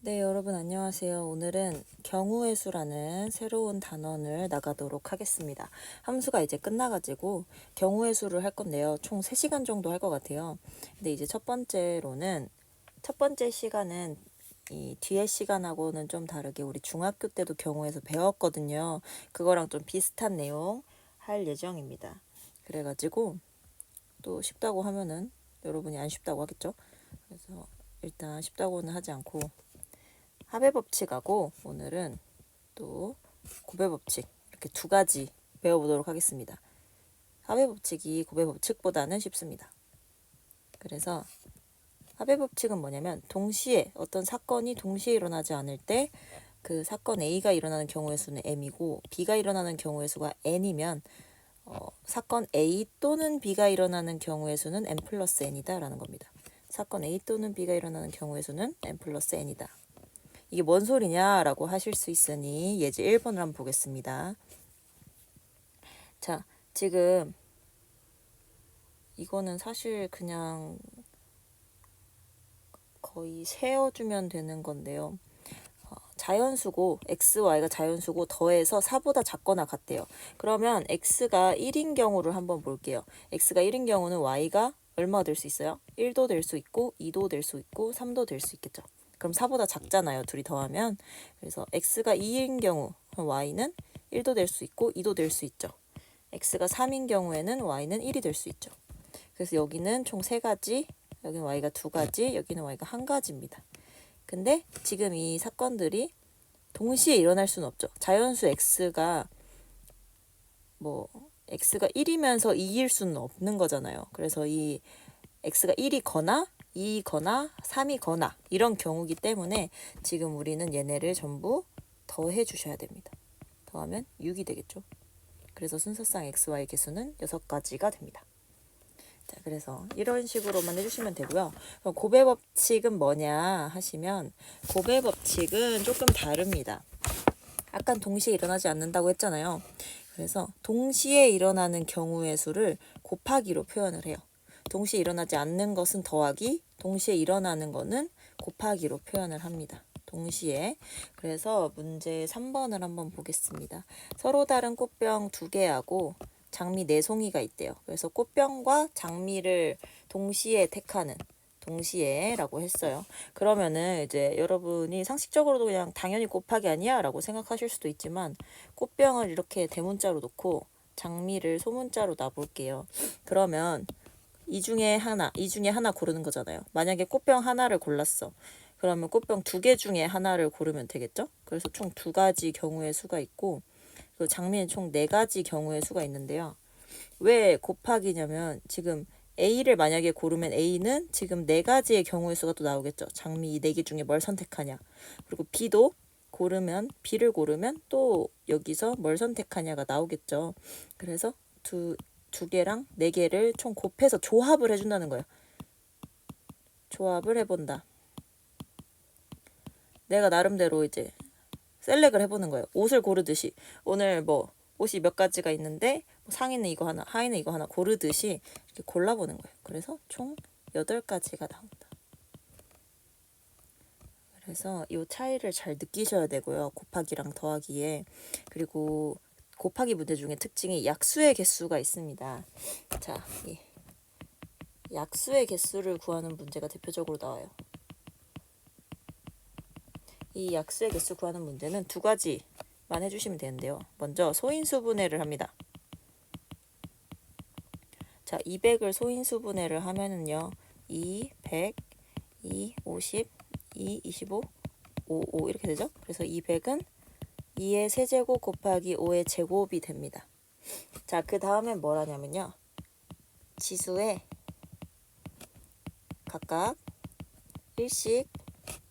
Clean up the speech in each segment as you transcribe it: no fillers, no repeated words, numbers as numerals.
네, 여러분 안녕하세요. 오늘은 경우의 수라는 새로운 단원을 나가도록 하겠습니다. 함수가 이제 끝나가지고 경우의 수를 할 건데요. 총 3시간 정도 할 것 같아요. 근데 이제 첫 번째 시간은 이 뒤에 시간하고는 좀 다르게 우리 중학교 때도 경우에서 배웠거든요. 그거랑 좀 비슷한 내용 할 예정입니다. 그래가지고 또 쉽다고 하면은 여러분이 안 쉽다고 하겠죠? 그래서 일단 쉽다고는 하지 않고 합의 법칙하고 오늘은 또 곱의 법칙 이렇게 두 가지 배워보도록 하겠습니다. 합의 법칙이 곱의 법칙보다는 쉽습니다. 그래서 합의 법칙은 뭐냐면 동시에 어떤 사건이 동시에 일어나지 않을 때 그 사건 A가 일어나는 경우의 수는 M이고 B가 일어나는 경우의 수가 N이면 사건 A 또는 B가 일어나는 경우의 수는 N 플러스 N이다 라는 겁니다. 사건 A 또는 B가 일어나는 경우의 수는 N 플러스 N이다. 이게 뭔 소리냐라고 하실 수 있으니 예제 1번을 한번 보겠습니다. 자, 지금 이거는 사실 그냥 거의 세어주면 되는 건데요. 자연수고 xy가 자연수고 더해서 4보다 작거나 같대요. 그러면 x가 1인 경우를 한번 볼게요. x가 1인 경우는 y가 얼마가 될 수 있어요? 1도 될 수 있고 2도 될 수 있고 3도 될 수 있겠죠. 그럼 4보다 작잖아요. 둘이 더하면. 그래서 x가 2인 경우 y는 1도 될 수 있고 2도 될 수 있죠. x가 3인 경우에는 y는 1이 될 수 있죠. 그래서 여기는 총 3가지, 여기는 y가 2가지, 여기는 y가 1가지입니다. 근데 지금 이 사건들이 동시에 일어날 수는 없죠. 자연수 x가 x가 1이면서 2일 수는 없는 거잖아요. 그래서 이 x가 1이거나 2거나 3이거나 이런 경우기 때문에 지금 우리는 얘네를 전부 더해 주셔야 됩니다. 더하면 6이 되겠죠. 그래서 순서상 xy 개수는 6가지가 됩니다. 자, 그래서 이런 식으로만 해주시면 되고요. 그럼 곱의 법칙은 뭐냐 하시면 곱의 법칙은 조금 다릅니다. 아까 동시에 일어나지 않는다고 했잖아요. 그래서 동시에 일어나는 경우의 수를 곱하기로 표현을 해요. 동시에 일어나지 않는 것은 더하기, 동시에 일어나는 것은 곱하기로 표현을 합니다. 동시에. 그래서 문제 3번을 한번 보겠습니다. 서로 다른 꽃병 2개하고 장미 4송이가 있대요. 그래서 꽃병과 장미를 동시에 택하는 동시에라고 했어요. 그러면은 이제 여러분이 상식적으로도 그냥 당연히 곱하기 아니야 라고 생각하실 수도 있지만 꽃병을 이렇게 대문자로 놓고 장미를 소문자로 놔볼게요. 그러면 이 중에 하나 고르는 거잖아요. 만약에 꽃병 하나를 골랐어. 그러면 꽃병 2개 중에 하나를 고르면 되겠죠? 그래서 총 2가지 경우의 수가 있고 그 장미는 총 4가지 경우의 수가 있는데요. 왜 곱하기냐면 지금 A를 만약에 고르면 A는 지금 4가지의 경우의 수가 또 나오겠죠. 장미 이 4개 중에 뭘 선택하냐. 그리고 B도 B를 고르면 또 여기서 뭘 선택하냐가 나오겠죠. 그래서 두 개랑 4개를 총 곱해서 조합을 해준다는 거예요. 조합을 해본다. 내가 나름대로 이제 셀렉을 해보는 거예요. 옷을 고르듯이 오늘 옷이 몇 가지가 있는데 상의는 이거 하나, 하의는 이거 하나 고르듯이 이렇게 골라보는 거예요. 그래서 총 8가지가 나온다. 그래서 이 차이를 잘 느끼셔야 되고요. 곱하기랑 더하기에. 그리고 곱하기 문제 중에 특징이 약수의 개수가 있습니다. 자, 이 약수의 개수를 구하는 문제가 대표적으로 나와요. 이 약수의 개수 구하는 문제는 2가지만 해주시면 되는데요. 먼저 소인수분해를 합니다. 자, 200을 소인수분해를 하면은요. 2, 100, 2, 50, 2, 25, 5, 5 이렇게 되죠? 그래서 200은 2의 세제곱 곱하기 5의 제곱이 됩니다. 자, 그 다음엔 뭘 하냐면요. 지수에 각각 1씩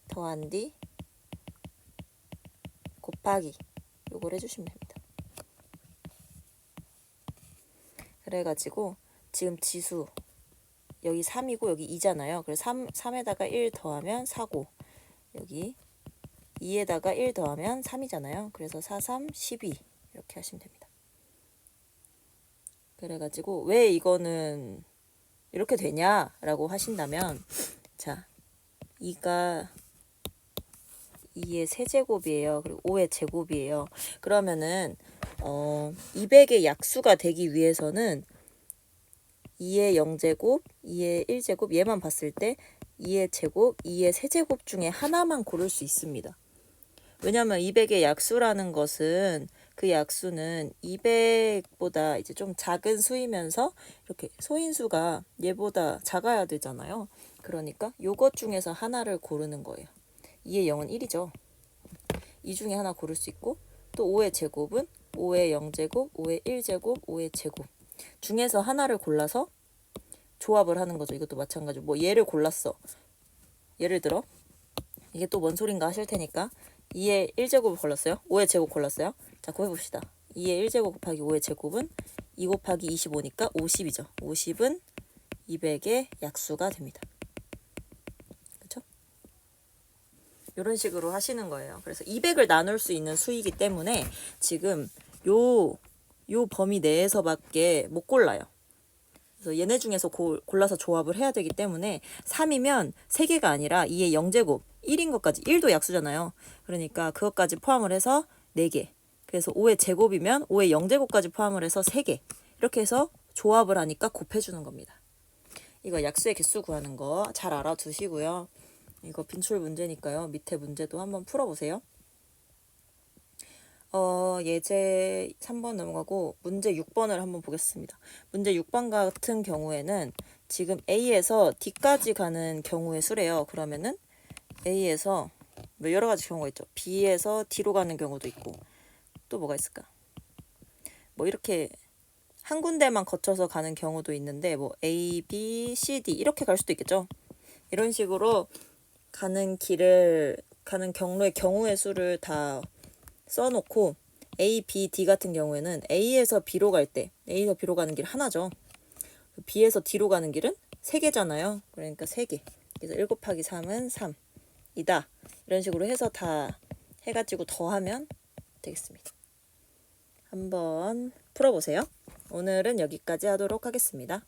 더한 뒤 곱하기 요걸 해주시면 됩니다. 그래가지고 지금 지수 여기 3이고 여기 2잖아요. 그래서 3에다가 1 더하면 4고 여기 2에다가 1 더하면 3이잖아요. 그래서 4, 3, 12 이렇게 하시면 됩니다. 그래가지고 왜 이거는 이렇게 되냐라고 하신다면 자, 2가 2의 세제곱이에요. 그리고 5의 제곱이에요. 그러면은 200의 약수가 되기 위해서는 2의 0제곱, 2의 1제곱 얘만 봤을 때 2의 제곱, 2의 세제곱 중에 하나만 고를 수 있습니다. 왜냐면 200의 약수라는 것은 그 약수는 200보다 이제 좀 작은 수이면서 이렇게 소인수가 얘보다 작아야 되잖아요. 그러니까 요것 중에서 하나를 고르는 거예요. 2의 0은 1이죠. 이 중에 하나 고를 수 있고 또 5의 제곱은 5의 0제곱, 5의 1제곱, 5의 제곱 중에서 하나를 골라서 조합을 하는 거죠. 이것도 마찬가지로 뭐 얘를 골랐어. 예를 들어 이게 또 뭔 소린가 하실 테니까 2의 1제곱을 골랐어요. 5의 제곱 골랐어요. 자, 그거 해봅시다. 2의 1제곱 곱하기 5의 제곱은 2 곱하기 25니까 50이죠. 50은 200의 약수가 됩니다. 그렇죠? 이런 식으로 하시는 거예요. 그래서 200을 나눌 수 있는 수이기 때문에 지금 요 범위 내에서밖에 못 골라요. 그래서 얘네 중에서 골라서 조합을 해야 되기 때문에 3이면 3개가 아니라 2의 0제곱 1인 것까지 1도 약수잖아요. 그러니까 그것까지 포함을 해서 4개. 그래서 5의 제곱이면 5의 0제곱까지 포함을 해서 3개. 이렇게 해서 조합을 하니까 곱해주는 겁니다. 이거 약수의 개수 구하는 거 잘 알아두시고요. 이거 빈출 문제니까요. 밑에 문제도 한번 풀어보세요. 예제 3번 넘어가고 문제 6번을 한번 보겠습니다. 문제 6번 같은 경우에는 지금 A에서 D까지 가는 경우의 수래요. 그러면은 A에서 뭐 여러 가지 경우가 있죠. B에서 D로 가는 경우도 있고 또 뭐가 있을까? 뭐 이렇게 한 군데만 거쳐서 가는 경우도 있는데 뭐 A, B, C, D 이렇게 갈 수도 있겠죠. 이런 식으로 가는 경로의 경우의 수를 다 써놓고 A, B, D 같은 경우에는 A에서 B로 갈 때 A에서 B로 가는 길 하나죠. B에서 D로 가는 길은 3개잖아요. 그러니까 3개. 그래서 1 곱하기 3은 3이다. 이런 식으로 해서 다 해가지고 더하면 되겠습니다. 한번 풀어보세요. 오늘은 여기까지 하도록 하겠습니다.